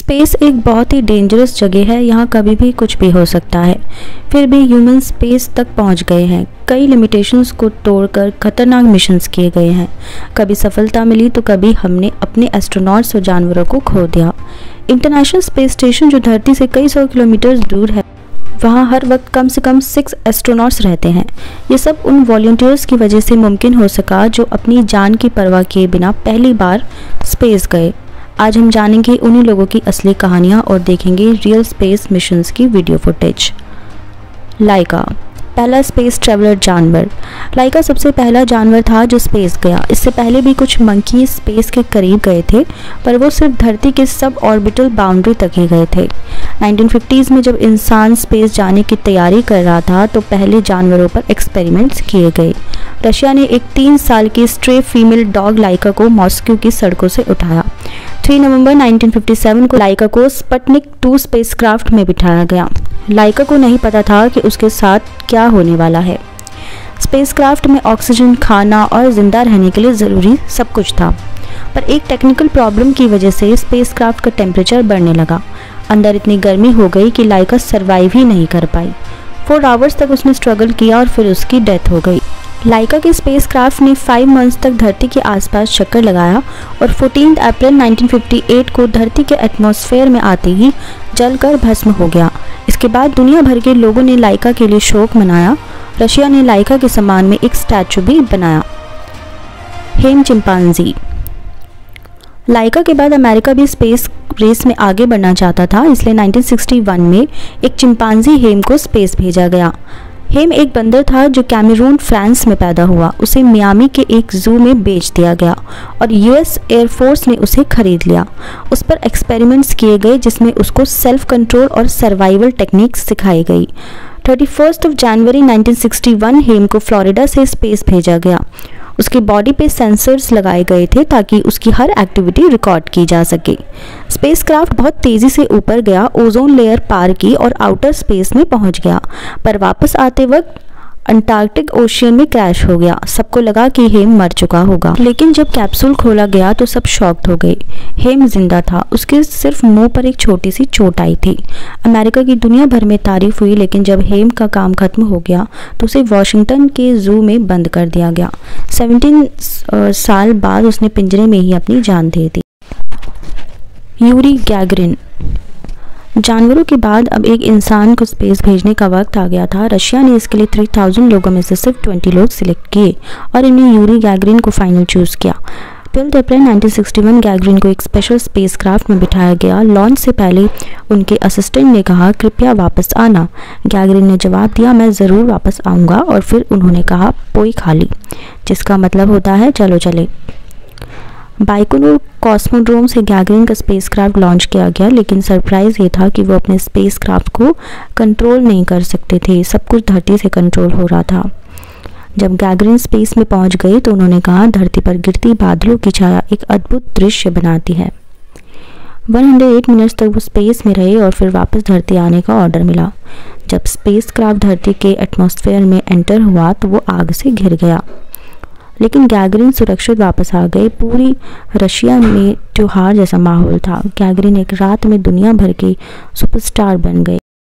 Space एक बहुत ही dangerous जगह है। यहाँ कभी भी कुछ भी हो सकता है। फिर भी ह्यूमन स्पेस तक पहुँच गए हैं। कई लिमिटेशंस को तोड़कर खतरनाक मिशंस किए गए हैं। कभी सफलता मिली तो कभी हमने अपने एस्ट्रोनॉट्स और जानवरों को खो दिया। इंटरनेशनल स्पेस स्टेशन जो धरती से कई सौ किलोमीटर दूर है, वहाँ हर वक्त कम से कम 6 एस्ट्रोनॉट्स रहते हैं। ये सब उन वॉलंटियर्स की वजह से मुमकिन हो सका जो अपनी जान की परवाह किए बिना पहली बार स्पेस गए। आज हम जानेंगे उन्हीं लोगों की असली कहानियाँ और देखेंगे रियल स्पेस मिशंस की वीडियो फुटेज। लाइका, पहला स्पेस ट्रैवलर जानवर। लाइका सबसे पहला जानवर था जो स्पेस गया। इससे पहले भी कुछ मंकी स्पेस के करीब गए थे, पर वो सिर्फ धरती के सब ऑर्बिटल बाउंड्री तक ही गए थे। 1950s में जब इंसान स्पेस जाने की तैयारी कर रहा था तो पहले जानवरों पर एक्सपेरिमेंट्स किए गए। रशिया ने एक 3 साल की स्ट्रे फीमेल डॉग लाइका को मॉस्को की सड़कों से उठाया। 3 नवंबर 1957 को लाइका को स्पुतनिक 2 स्पेसक्राफ्ट में बिठाया गया। लाइका को नहीं पता था कि उसके साथ क्या होने वाला है। स्पेसक्राफ्ट में ऑक्सीजन, खाना और जिंदा रहने के लिए ज़रूरी सब कुछ था, पर एक टेक्निकल प्रॉब्लम की वजह से स्पेसक्राफ्ट का टेम्परेचर बढ़ने लगा। अंदर इतनी गर्मी हो गई कि लाइका सरवाइव ही नहीं कर पाई। 4 आवर्स तक उसने स्ट्रगल किया और फिर उसकी डेथ हो गई। लाइका के स्पेसक्राफ्ट ने 5 मंथ्स तक धरती के आसपास चक्कर लगाया और 14 अप्रैल 1958 को धरती के एटमॉस्फेयर में आते ही जलकर भस्म हो गया। इसके बाद दुनिया भर के लोगों ने लाइका के लिए शोक मनाया। रशिया ने लाइका के सम्मान में एक स्टैचू भी बनाया। हेम चिंपांजी। लाइका के बाद अमेरिका भी स्पेस रेस में आगे बढ़ना चाहता था, इसलिए 1961 में एक चिंपांजी हेम को स्पेस भेजा गया। हेम एक बंदर था जो कैमरून, फ्रांस में पैदा हुआ। उसे मियामी के एक जू में बेच दिया गया और यूएस एयरफोर्स ने उसे खरीद लिया। उस पर एक्सपेरिमेंट्स किए गए जिसमें उसको सेल्फ कंट्रोल और सर्वाइवल टेक्निक्स सिखाई गई। 31 जनवरी 1961 हेम को फ्लोरिडा से स्पेस भेजा गया। उसकी बॉडी पे सेंसर्स लगाए गए थे ताकि उसकी हर एक्टिविटी रिकॉर्ड की जा सके। स्पेसक्राफ्ट बहुत तेज़ी से ऊपर गया, ओजोन लेयर पार की और आउटर स्पेस में पहुंच गया, पर वापस आते वक्त अंटार्कटिक ओशियन में क्रैश हो गया। सबको लगा कि हेम मर चुका होगा, लेकिन जब कैप्सूल खोला गया तो सब शॉक्ड हो गए। हेम जिंदा था, उसके सिर्फ मुंह पर एक छोटी सी चोट आई थी। अमेरिका की दुनिया भर में तारीफ हुई, लेकिन जब हेम का काम खत्म हो गया तो उसे वॉशिंगटन के जू में बंद कर दिया गया। 17 साल बाद उसने पिंजरे में ही अपनी जान दे दी। Yuri Gagarin. जानवरों के बाद अब एक इंसान को स्पेस भेजने का वक्त आ गया था। रशिया ने इसके लिए 3000 लोगों में से सिर्फ 20 लोग सिलेक्ट किए और इन्हें यूरी गैगरिन को फाइनल चूज़ किया। 12 अप्रैल 1961 गैगरिन को एक स्पेशल स्पेसक्राफ्ट में बिठाया गया। लॉन्च से पहले उनके असिस्टेंट ने कहा, कृपया वापस आना। गैगरिन ने जवाब दिया, मैं ज़रूर वापस आऊँगा, और फिर उन्होंने कहा, पोई खाली, जिसका मतलब होता है चलो चले। बाइकोनूर कॉस्मोड्रोम से गैगरिन का स्पेसक्राफ्ट लॉन्च किया गया, लेकिन सरप्राइज़ ये था कि वो अपने स्पेसक्राफ्ट को कंट्रोल नहीं कर सकते थे। सब कुछ धरती से कंट्रोल हो रहा था। जब गैगरिन स्पेस में पहुंच गए तो उन्होंने कहा, धरती पर गिरती बादलों की छाया एक अद्भुत दृश्य बनाती है। 108 मिनट्स तक वो स्पेस में रहे और फिर वापस धरती आने का ऑर्डर मिला। जब स्पेसक्राफ्ट धरती के एटमॉस्फेयर में एंटर हुआ तो वो आग से घिर गया, लेकिन गैगरिन सुरक्षित वापस आ गए। पूरी रशिया में त्योहार जैसा माहौल था। गैगरिन एक रात में दुनिया भर के सुपरस्टार बन गए।